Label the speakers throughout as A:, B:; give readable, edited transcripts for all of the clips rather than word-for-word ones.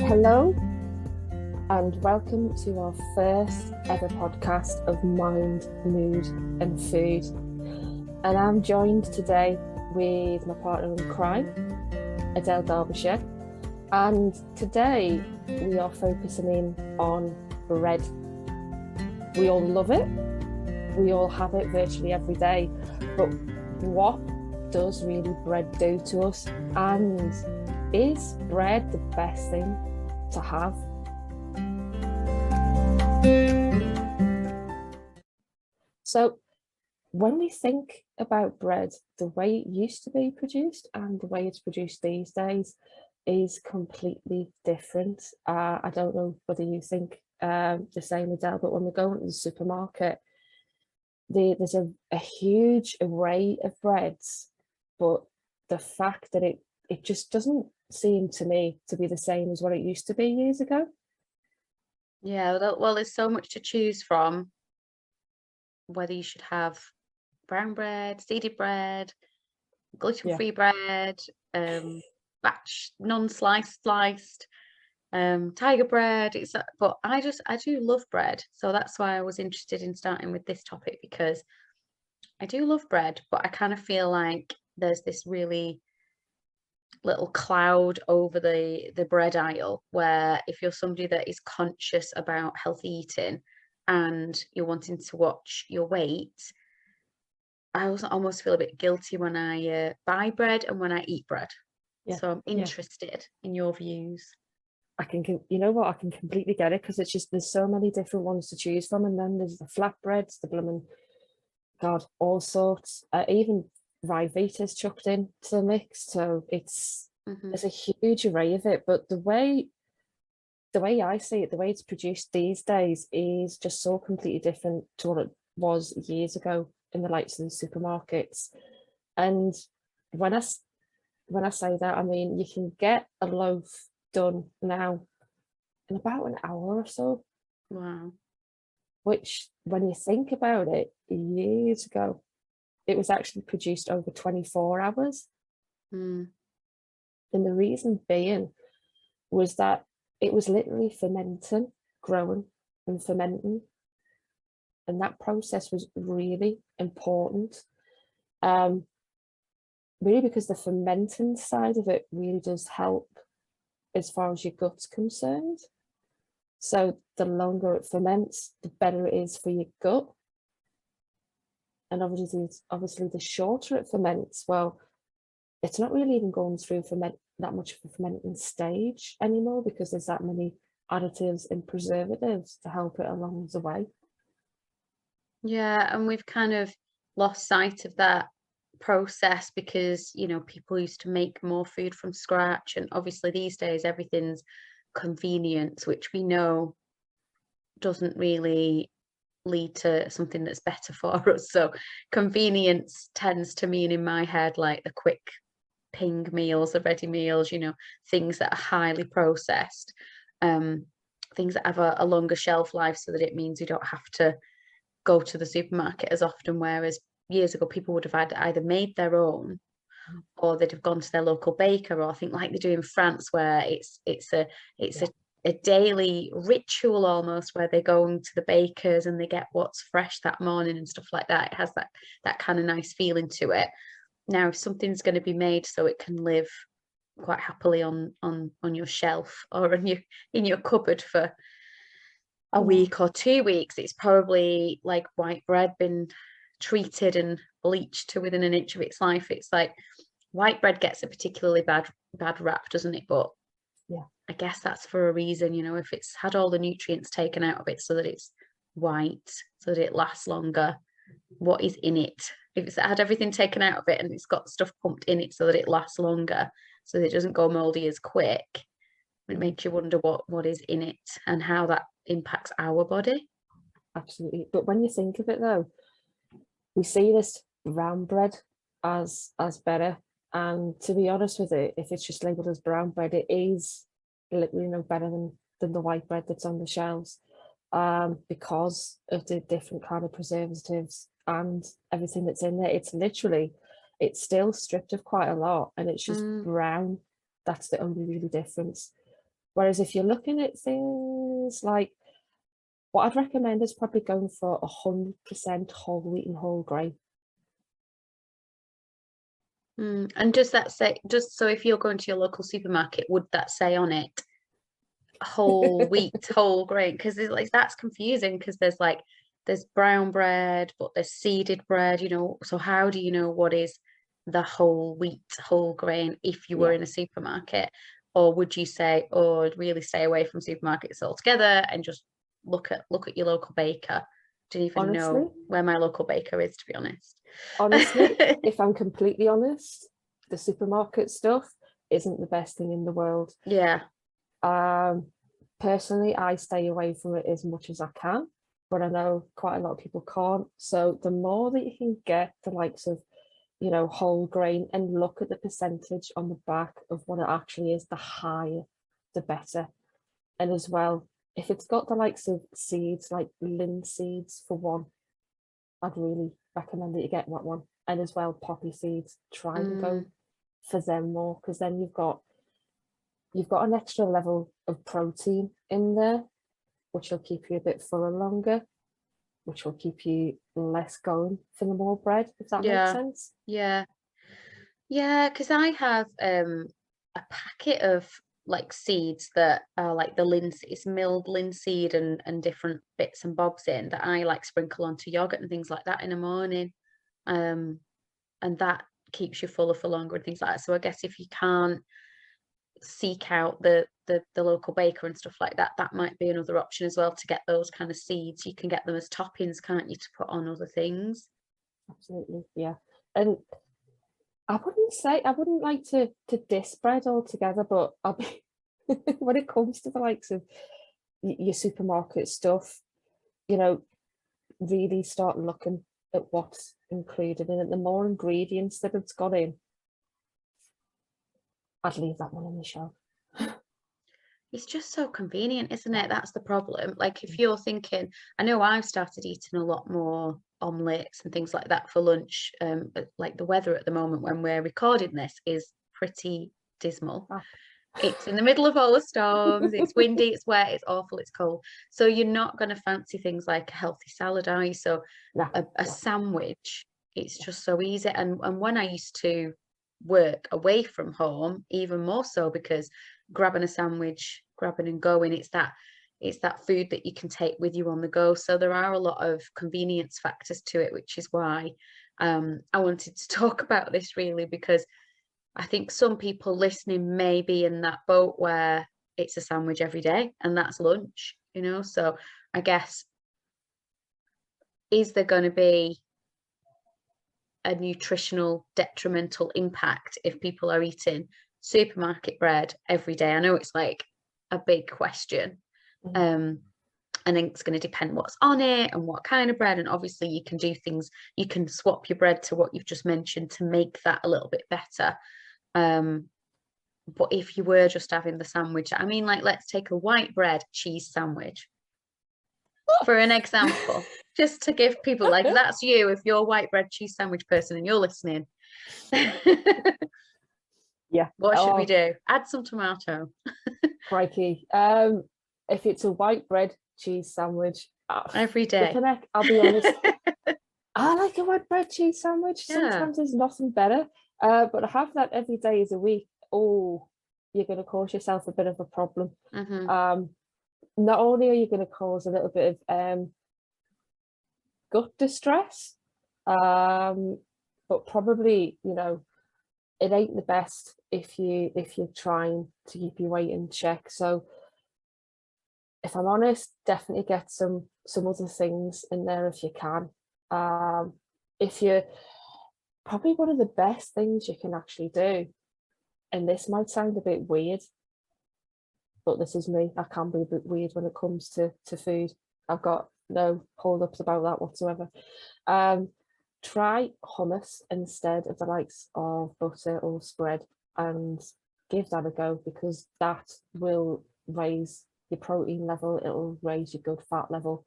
A: Hello and welcome to our first ever podcast of Mind, Mood and Food. And I'm joined today with my partner in crime, Adele Darbyshire. And today we are focusing in on bread. We all love it. We all have it virtually every day. But what does really bread do to us? And is bread the best thing to have? So when we think about bread, the way it used to be produced and the way it's produced these days is completely different. I don't know whether you think the same, Adele, but when we go into the supermarket, there's a huge array of breads, but the fact that it just doesn't seem to me to be the same as what it used to be years ago.
B: Yeah, well, there's so much to choose from, whether you should have brown bread, seeded bread, gluten-free bread, batch, non-sliced, sliced, tiger bread. But I do love bread. So that's why I was interested in starting with this topic, because I do love bread, but I kind of feel like there's this really little cloud over the bread aisle, where if you're somebody that is conscious about healthy eating and you're wanting to watch your weight, I almost feel a bit guilty when I buy bread and when I eat bread. So I'm interested in your views.
A: I can, you know what, I can completely get it, because it's just there's so many different ones to choose from, and then there's the flatbreads, the blooming God, all sorts, even Rivita's chucked in to the mix, so there's a huge array of it. But the way I see it, the way it's produced these days is just so completely different to what it was years ago in the likes of the supermarkets. And when I say that, I mean you can get a loaf done now in about an hour or so.
B: Wow.
A: Which, when you think about it, years ago it was actually produced over 24 hours. And the reason being was that it was literally fermenting, growing and fermenting. And that process was really important. Really, because the fermenting side of it really does help as far as your gut's concerned. So the longer it ferments, the better it is for your gut. And obviously the shorter it ferments, well, it's not really even going through that much of a fermenting stage anymore, because there's that many additives and preservatives to help it along the way.
B: Yeah, and we've kind of lost sight of that process, because people used to make more food from scratch, and obviously these days everything's convenience, which we know doesn't really lead to something that's better for us. So convenience tends to mean in my head like the quick ping meals, the ready meals, things that are highly processed, things that have a longer shelf life, so that it means you don't have to go to the supermarket as often, whereas years ago people would have either made their own, or they'd have gone to their local baker, or I think like they do in France, where it's a daily ritual almost, where they go into the bakers and they get what's fresh that morning and stuff like that. It has that kind of nice feeling to it. Now, if something's going to be made so it can live quite happily on your shelf or in your cupboard for a week or 2 weeks, it's probably like white bread been treated and bleached to within an inch of its life. It's like white bread gets a particularly bad rap, doesn't it? But I guess that's for a reason, if it's had all the nutrients taken out of it so that it's white, so that it lasts longer, what is in it? If it's had everything taken out of it and it's got stuff pumped in it so that it lasts longer, so that it doesn't go moldy as quick, it makes you wonder what is in it and how that impacts our body.
A: Absolutely. But when you think of it though, we see this brown bread as better, and to be honest with it, if it's just labeled as brown bread, it is better than the white bread that's on the shelves, because of the different kind of preservatives and everything that's in there. It's still stripped of quite a lot, and it's just brown. That's the only really difference. Whereas if you're looking at things like, what I'd recommend is probably going for 100% whole wheat and whole grain.
B: And does that say, just so if you're going to your local supermarket, would that say on it whole wheat, whole grain? Because like that's confusing, because there's brown bread, but there's seeded bread, you know. So how do you know what is the whole wheat, whole grain if you were in a supermarket? Or would you say, oh, I'd really stay away from supermarkets altogether and just look at your local baker? Don't even know where my local baker is, to be honest.
A: Honestly, if I'm completely honest, the supermarket stuff isn't the best thing in the world.
B: Yeah.
A: Personally, I stay away from it as much as I can, but I know quite a lot of people can't. So the more that you can get the likes of, you know, whole grain, and look at the percentage on the back of what it actually is, the higher, the better. And as well, if it's got the likes of seeds, like linseeds for one, I'd really recommend that you get that one. And as well, poppy seeds, try and go for them more, because then you've got an extra level of protein in there, which will keep you a bit fuller longer, which will keep you less going for the more bread, if that makes sense.
B: Yeah, because I have a packet of like seeds that are like the linseed, milled linseed and different bits and bobs in, that I like sprinkle onto yogurt and things like that in the morning, and that keeps you fuller for longer and things like that. So I guess if you can't seek out the local baker and stuff like that, that might be another option as well, to get those kind of seeds. You can get them as toppings, can't you, to put on other things?
A: Absolutely, yeah. And I wouldn't like to diss bread altogether, but I'll be when it comes to the likes of your supermarket stuff, you know, really start looking at what's included in it. The more ingredients that it's got in, I'd leave that one on the shelf.
B: It's just so convenient, isn't it? That's the problem. Like if you're thinking, I know I've started eating a lot more omelets and things like that for lunch. But like the weather at the moment when we're recording this is pretty dismal. It's in the middle of all the storms, it's windy, it's wet, it's awful, it's cold. So you're not going to fancy things like a healthy salad, are you? So a sandwich, it's just so easy. And when I used to work away from home, even more so, because grabbing a sandwich, grabbing and going, it's that food that you can take with you on the go. So there are a lot of convenience factors to it, which is why I wanted to talk about this, really, because I think some people listening may be in that boat where it's a sandwich every day and that's lunch, you know. So I guess, is there going to be a nutritional detrimental impact if people are eating supermarket bread every day? I know it's like a big question. And then it's going to depend what's on it and what kind of bread. And obviously you can do things, you can swap your bread to what you've just mentioned to make that a little bit better. But if you were just having the sandwich, I mean, like, let's take a white bread cheese sandwich for an example, just to give people, like, that's you, if you're a white bread cheese sandwich person and you're listening.
A: Yeah.
B: What should we do? Add some tomato.
A: Crikey. If it's a white bread cheese sandwich
B: every day,
A: I'll be honest, I like a white bread cheese sandwich. Sometimes there's nothing better, but to have that every day is a week, you're going to cause yourself a bit of a problem. Not only are you going to cause a little bit of gut distress, but probably, you know, it ain't the best if you're trying to keep your weight in check. So if I'm honest, definitely get some other things in there if you can. If you're probably, one of the best things you can actually do, and this might sound a bit weird, but this is me, I can be a bit weird when it comes to food. I've got no hold-ups about that whatsoever. Try hummus instead of the likes of butter or spread, and give that a go, because that will raise your protein level, it'll raise your good fat level,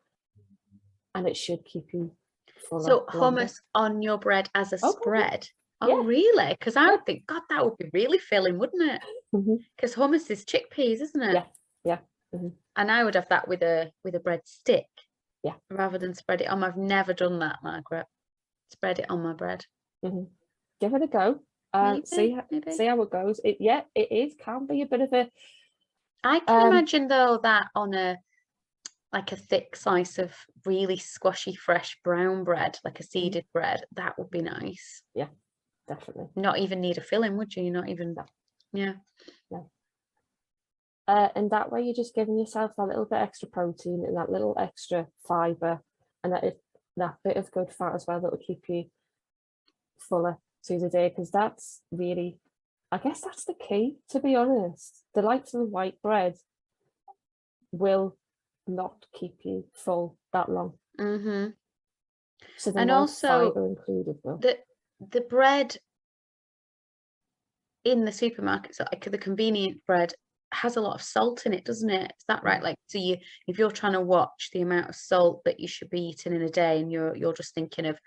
A: and it should keep you fuller.
B: So hummus on your bread as a spread?
A: Yeah.
B: Really? Because I would think, God, that would be really filling, wouldn't it? Because hummus is chickpeas, isn't it?
A: Yeah, Yeah. Mm-hmm.
B: And I would have that with a bread stick.
A: Yeah.
B: Rather than spread it on. I've never done that, Margaret. Spread it on my bread.
A: Mm-hmm. Give it a go.
B: Maybe.
A: See how it goes. It can be a bit of a.
B: I can imagine though that on a thick slice of really squashy, fresh brown bread, like a seeded bread, that would be nice.
A: Yeah, definitely.
B: Not even need a filling, would you? Not even.
A: No.
B: Yeah.
A: No. And that way you're just giving yourself that little bit extra protein and that little extra fiber, and that bit of good fat as well that will keep you fuller through the day, because that's really, I guess that's the key, to be honest. The likes of the white bread will not keep you full that long.
B: Mm-hmm.
A: So the
B: and
A: more
B: also
A: fiber included will.
B: The bread in the supermarkets, like the convenient bread, has a lot of salt in it, doesn't it? Is that right? Like, so if you're trying to watch the amount of salt that you should be eating in a day, and you're just thinking of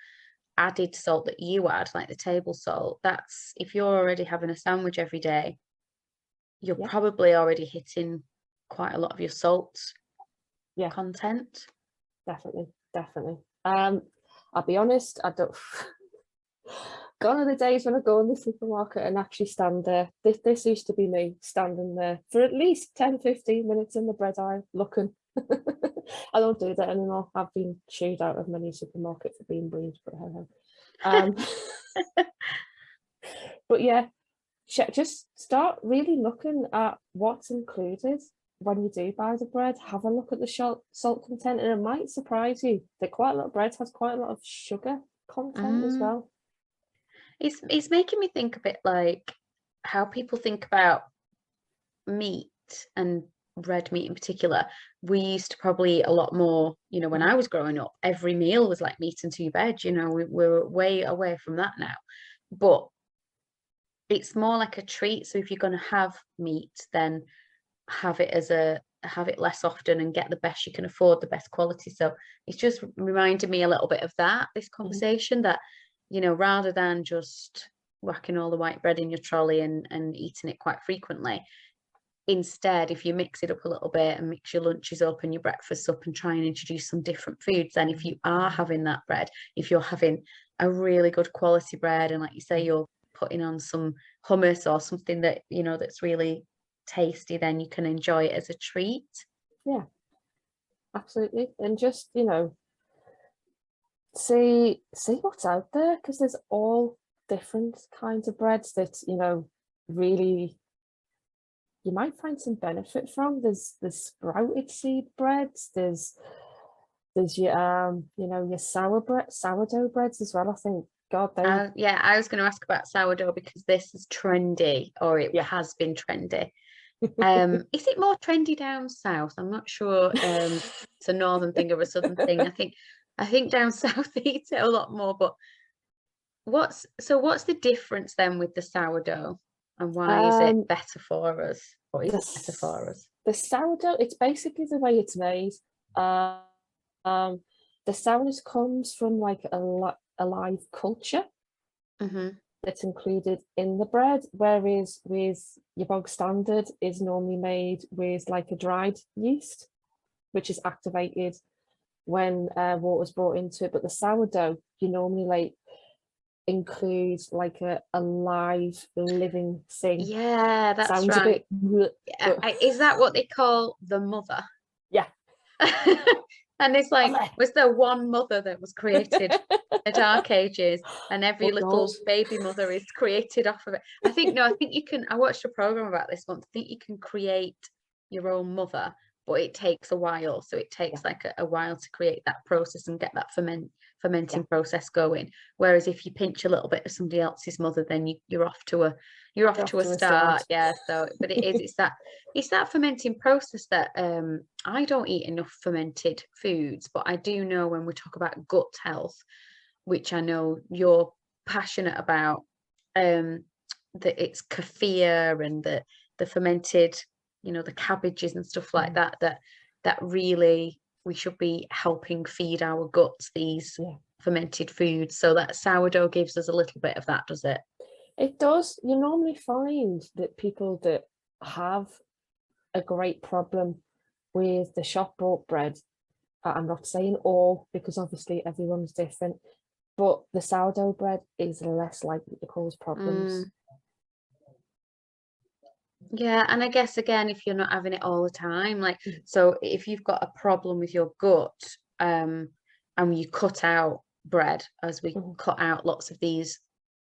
B: added salt that you add, like the table salt, that's if you're already having a sandwich every day, you're probably already hitting quite a lot of your salt content.
A: Definitely. I'll be honest, I don't. Gone are the days when I go in the supermarket and actually stand there. This used to be me standing there for at least 10-15 minutes in the bread aisle looking. I don't do that anymore. I've been chewed out of many supermarkets for being rude, but but yeah, just start really looking at what's included when you do buy the bread. Have a look at the salt content, and it might surprise you that quite a lot of bread has quite a lot of sugar content as well.
B: It's making me think a bit like how people think about meat, and red meat in particular. We used to probably a lot more, when I was growing up, every meal was like meat and two veg. We're way away from that now, but it's more like a treat. So if you're going to have meat, then have it less often and get the best you can afford, the best quality. So it's just reminded me a little bit of this conversation, that rather than just whacking all the white bread in your trolley and eating it quite frequently, instead, if you mix it up a little bit and mix your lunches up and your breakfasts up and try and introduce some different foods, then if you are having that bread, if you're having a really good quality bread, and like you say, you're putting on some hummus or something that that's really tasty, then you can enjoy it as a treat.
A: Yeah, absolutely. And just see what's out there, because there's all different kinds of breads that really you might find some benefit from. There's sprouted seed breads, there's your your sourdough breads as well. I think, God,
B: I was going to ask about sourdough, because this is trendy, or it has been trendy. Is it more trendy down south? I'm not sure. It's a northern thing or a southern thing. I think down south they eat it a lot more. But what's the difference then with the sourdough, and why is it better for us? Or is it better for us?
A: The sourdough, it's basically the way it's made. The sourness comes from like a live culture that's included in the bread, whereas with your bog standard is normally made with like a dried yeast, which is activated when water's brought into it. But the sourdough, you normally like include like a live living thing.
B: Yeah, that's
A: sounds
B: right.
A: A bit,
B: is that what they call the mother?
A: Yeah.
B: And it's like, was there one mother that was created in the Dark Ages, and every little baby mother is created off of it? I think you can. I watched a program about this once. I think you can create your own mother, but it takes a while. So it takes like a while to create that process and get that fermenting process going. Whereas if you pinch a little bit of somebody else's mother, then you're off to a start. Yeah. So, but it's that fermenting process that I don't eat enough fermented foods, but I do know when we talk about gut health, which I know you're passionate about, that it's kefir and the fermented, the cabbages and stuff like that really we should be helping feed our guts these fermented foods. So that sourdough gives us a little bit of that, does it?
A: It does. You normally find that people that have a great problem with the shop bought bread. I'm not saying all, because obviously everyone's different, but the sourdough bread is less likely to cause problems.
B: Yeah, and I guess again, if you're not having it all the time, like,
A: Mm.
B: so if you've got a problem with your gut, and you cut out bread, as we
A: Mhm.
B: cut out lots of these,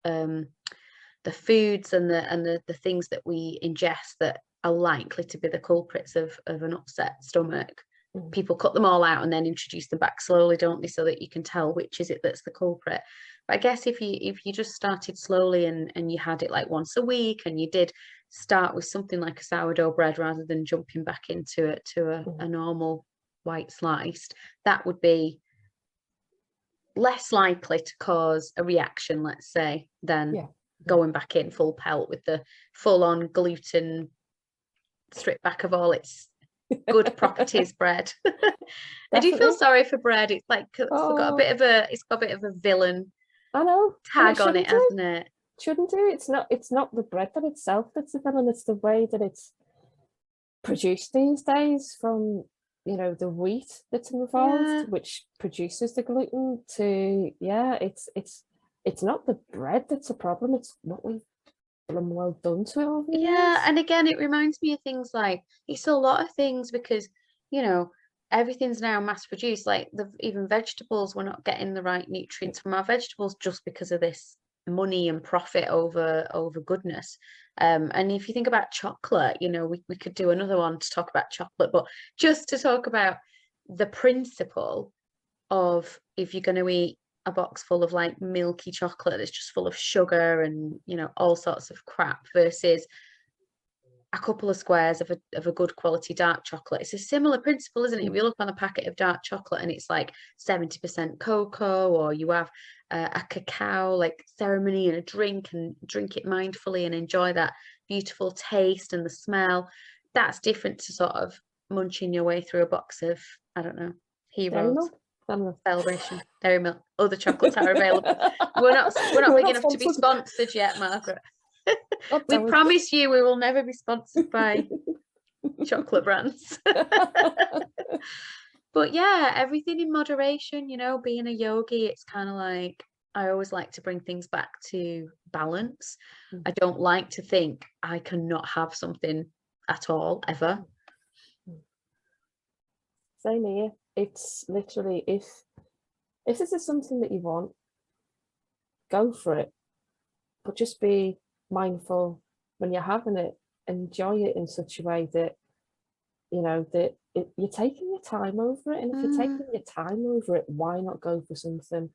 B: the foods and the things that we ingest that are likely to be the culprits of an upset stomach.
A: Mhm.
B: People cut them all out and then introduce them back slowly, don't they, so that you can tell which is it that's the culprit. But I guess if you just started slowly and you had it like once a week, and you did start with something like a sourdough bread rather than jumping back into it to a normal white sliced, that would be less likely to cause a reaction, let's say, than
A: Yeah.
B: going back in full pelt with the full-on gluten stripped back of all its good properties bread. I do feel
A: Definitely.
B: sorry for bread. It's like it's got a
A: Oh,
B: bit of a villain
A: I know, and it
B: tag on it,
A: shouldn't do.
B: hasn't it?
A: Shouldn't do. It's not the bread that itself that's the villain. It's the way that it's produced these days, from the wheat that's involved,
B: Yeah.
A: which produces the gluten, to it's not the bread that's a problem. It's what we've well done to it over the
B: Yeah,
A: years.
B: and again, it reminds me of things like it's a lot of things because, you know, everything's now mass produced. Like even vegetables, we're not getting the right nutrients from our vegetables just because of this money and profit over goodness. And if you think about chocolate, we could do another one to talk about chocolate, but just to talk about the principle of, if you're going to eat a box full of like milky chocolate that's just full of sugar and all sorts of crap, versus a couple of squares of a good quality dark chocolate. It's a similar principle, isn't it? If you look on a packet of dark chocolate and it's like 70% cocoa, or you have a cacao like ceremony and a drink, and drink it mindfully and enjoy that beautiful taste and the smell, that's different to sort of munching your way through a box of, I don't know,
A: Dairy
B: Heroes,
A: milk. I don't know.
B: Celebration, Dairy Milk, other chocolates are available. We're not
A: We're
B: big
A: not
B: enough to be
A: sponsored.
B: sponsored yet, Margaret.
A: God
B: We
A: damn it.
B: promise you we will never be sponsored by chocolate brands. But yeah, everything in moderation, being a yogi, it's kind of like I always like to bring things back to balance. I don't like to think I cannot have something at all, ever.
A: Same here. It's literally, if this is something that you want, go for it. But just be mindful when you're having it. Enjoy it in such a way that you're taking your time over it. And if you're
B: Mm,
A: taking your time over it, why not go for something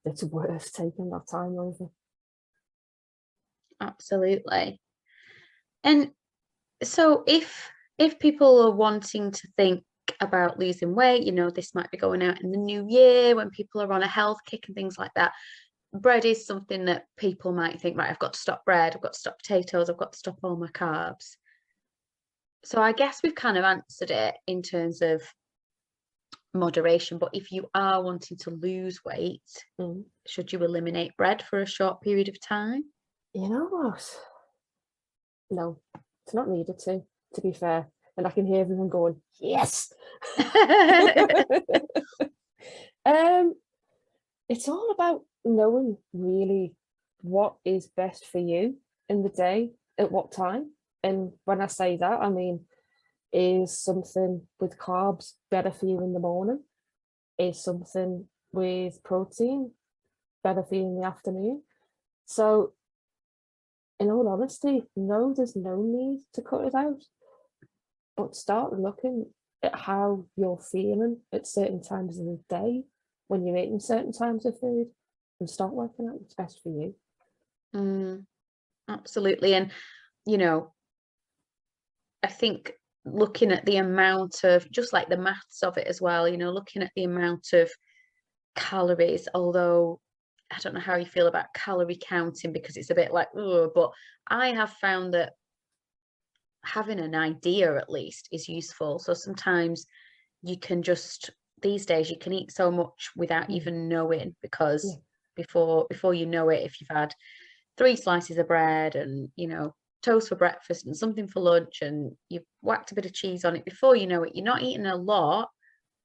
A: that's worth taking that time over?
B: absolutely. And so if people are wanting to think about losing weight, this might be going out in the new year when people are on a health kick and things like that. Bread is something that people might think, right, I've got to stop bread, I've got to stop potatoes, I've got to stop all my carbs. So I guess we've kind of answered it in terms of moderation, but if you are wanting to lose weight, should you eliminate bread for a short period of time?
A: You know what? No, it's not needed to be fair. And I can hear everyone going, yes. It's all about knowing really what is best for you in the day at what time. And when I say that, I mean, is something with carbs better for you in the morning? Is something with protein better for you in the afternoon? So, in all honesty, no, there's no need to cut it out, but start looking at how you're feeling at certain times of the day when you're eating certain times of food, and start working out what's best for you.
B: Absolutely. And I think looking at the amount of, just like the maths of it as well, looking at the amount of calories, although I don't know how you feel about calorie counting, because it's a bit like, oh, but I have found that having an idea at least is useful. So sometimes you can just, these days you can eat so much without even knowing, because
A: Yeah.
B: before you know it, if you've had 3 slices of bread and toast for breakfast and something for lunch, and you've whacked a bit of cheese on it. Before you know it, you're not eating a lot,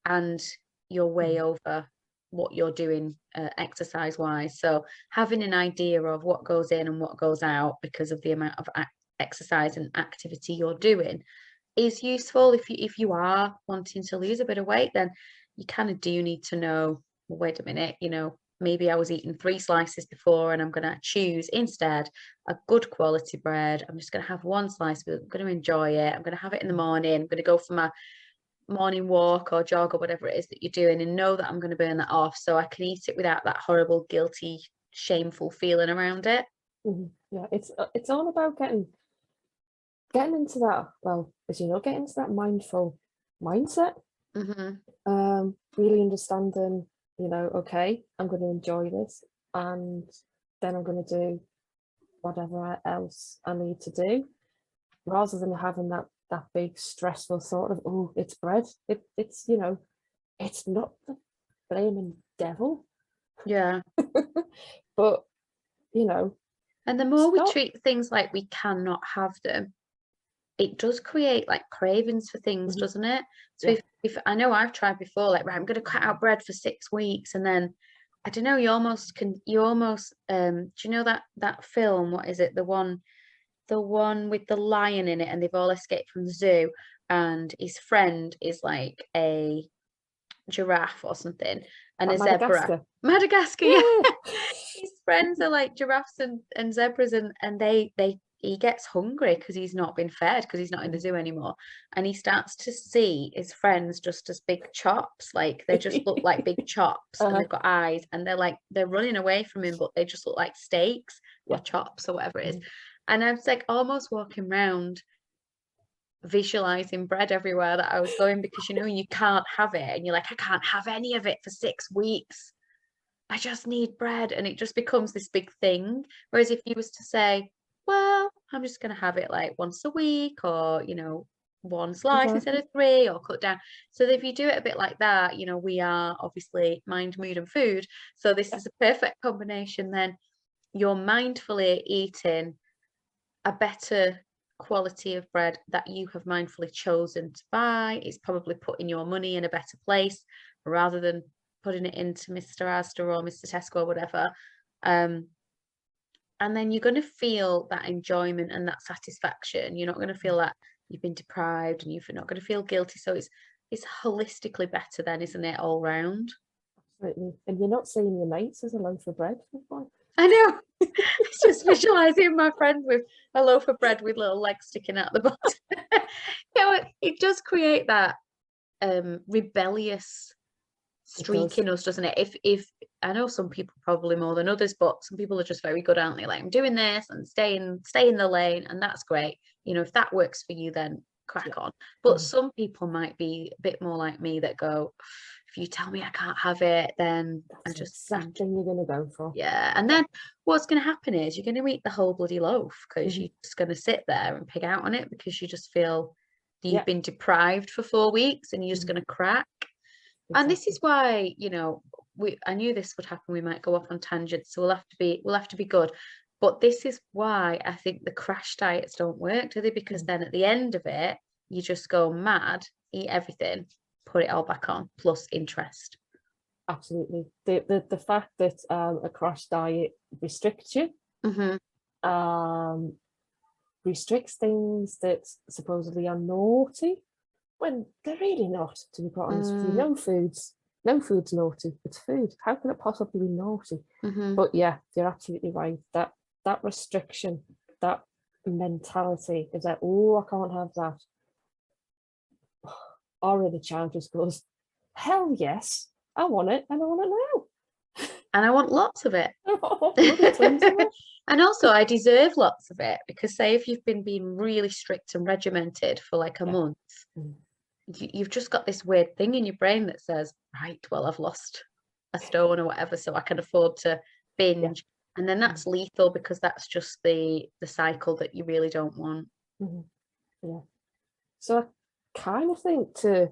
B: and you're way over what you're doing exercise wise. So having an idea of what goes in and what goes out because of the amount of exercise and activity you're doing is useful. If you are wanting to lose a bit of weight, then you kind of do need to know, well, wait a minute, maybe I was eating 3 slices before, and I'm going to choose instead a good quality bread. I'm just going to have 1 slice, but I'm going to enjoy it. I'm going to have it in the morning. I'm going to go for my morning walk or jog or whatever it is that you're doing, and know that I'm going to burn that off so I can eat it without that horrible, guilty, shameful feeling around it.
A: Yeah, it's all about getting into that, well, as you know, getting into that mindful mindset. Really understanding, okay, I'm going to enjoy this, and then I'm going to do whatever else I need to do, rather than having that big stressful thought of, oh, it's bread. It's it's not the blaming devil.
B: Yeah.
A: But
B: and the more we treat things like we cannot have them, it does create like cravings for things, doesn't it? So if I know I've tried before, like, right, I'm going to cut out bread for 6 weeks, and then I don't know, you almost do you know that film, what is it, the one with the lion in it, and they've all escaped from the zoo, and his friend is like a giraffe or something, and a zebra. Madagascar. Yeah. His friends are like giraffes and zebras, and he gets hungry because he's not been fed, because he's not in the zoo anymore, and he starts to see his friends just as big chops, like they just look like big chops, and they've got eyes, and they're running away from him, but they just look like steaks or chops or whatever it is. And I was like almost walking around visualizing bread everywhere that I was going, because you can't have it, and you're like, I can't have any of it for 6 weeks, I just need bread, and it just becomes this big thing. Whereas if you was to say, well, I'm just going to have it like once a week, or 1 slice instead of 3, or cut down. So if you do it a bit like that, we are obviously mind, mood and food, so this is a perfect combination. Then you're mindfully eating a better quality of bread that you have mindfully chosen to buy. It's probably putting your money in a better place rather than putting it into Mr. Asda or Mr. Tesco or whatever. And then you're going to feel that enjoyment and that satisfaction. You're not going to feel that you've been deprived, and you're not going to feel guilty. So it's holistically better then, isn't it, all round?
A: Absolutely. And you're not seeing your mates as a loaf of bread.
B: I know. It's just visualizing my friend with a loaf of bread with little legs sticking out the bottom. It does create that rebellious streak in us, doesn't it? If I know some people probably more than others, but some people are just very good, aren't they? Like, I'm doing this and stay in the lane, and that's great. If that works for you, then crack on. But some people might be a bit more like me, that go, if you tell me I can't have it, then
A: that's exactly you're going to go for.
B: Yeah. And then what's going to happen is you're going to eat the whole bloody loaf, because you're just going to sit there and pig out on it, because you just feel that you've been deprived for 4 weeks, and you're just going to crack. Exactly. And this is why, I knew this would happen. We might go off on tangents, so we'll have to be good. But this is why I think the crash diets don't work, do they? Because then at the end of it, you just go mad, eat everything, put it all back on, plus interest.
A: Absolutely. The fact that a crash diet restricts you, restricts things that supposedly are naughty, when they're really not, to be quite honest with you. No food's naughty. It's food. How can it possibly be naughty? But yeah, you're absolutely right. That restriction, that mentality is like, oh, I can't have that. Or the child just goes, hell yes, I want it, and I want it now.
B: And I want lots of it. And also I deserve lots of it, because say if you've been being really strict and regimented for like a month, you've just got this weird thing in your brain that says, right, well, I've lost a stone or whatever, so I can afford to binge. And then that's lethal, because that's just the cycle that you really don't want.
A: Yeah. So I kind of think, to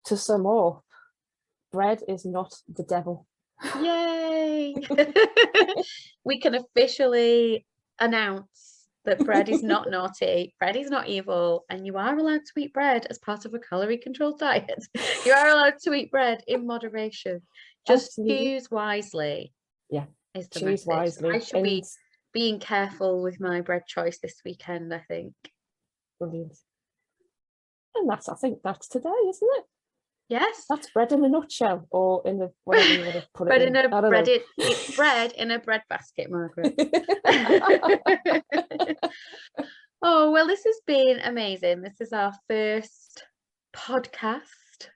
A: sum up, bread is not the devil.
B: Yay! We can officially announce that bread is not naughty, bread is not evil, and you are allowed to eat bread as part of a calorie-controlled diet. You are allowed to eat bread in moderation. Just
A: Absolutely.
B: choose wisely.
A: Yeah,
B: Is the
A: choose
B: message. So
A: wisely.
B: I should be being careful with my bread choice this weekend, I think.
A: Brilliant. And I think that's today, isn't it?
B: Yes.
A: That's bread in a nutshell, or in the whatever you want to put
B: bread
A: it in.
B: It's bread in a bread basket, Margaret. Oh, well, this has been amazing. This is our first podcast.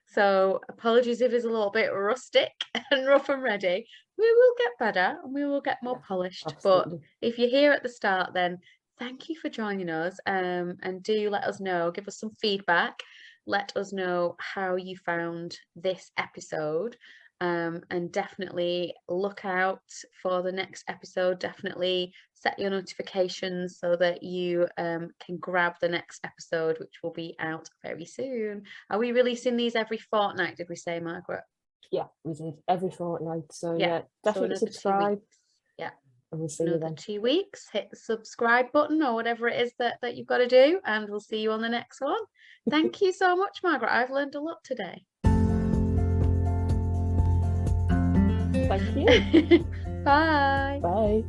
B: So apologies if it's a little bit rustic and rough and ready. We will get better and we will get more polished.
A: Absolutely.
B: But if you're here at the start, then thank you for joining us. And do let us know, give us some feedback. Let us know how you found this episode. And definitely look out for the next episode. Definitely set your notifications so that you can grab the next episode, which will be out very soon. Are we releasing these every fortnight, did we say, Margaret?
A: Yeah, we did every fortnight. So yeah, definitely subscribe.
B: Yeah.
A: And we'll see you then.
B: 2 weeks. Hit the subscribe button or whatever it is that you've got to do, and we'll see you on the next one. Thank you so much, Margaret. I've learned a lot today.
A: Thank you.
B: Bye.
A: Bye.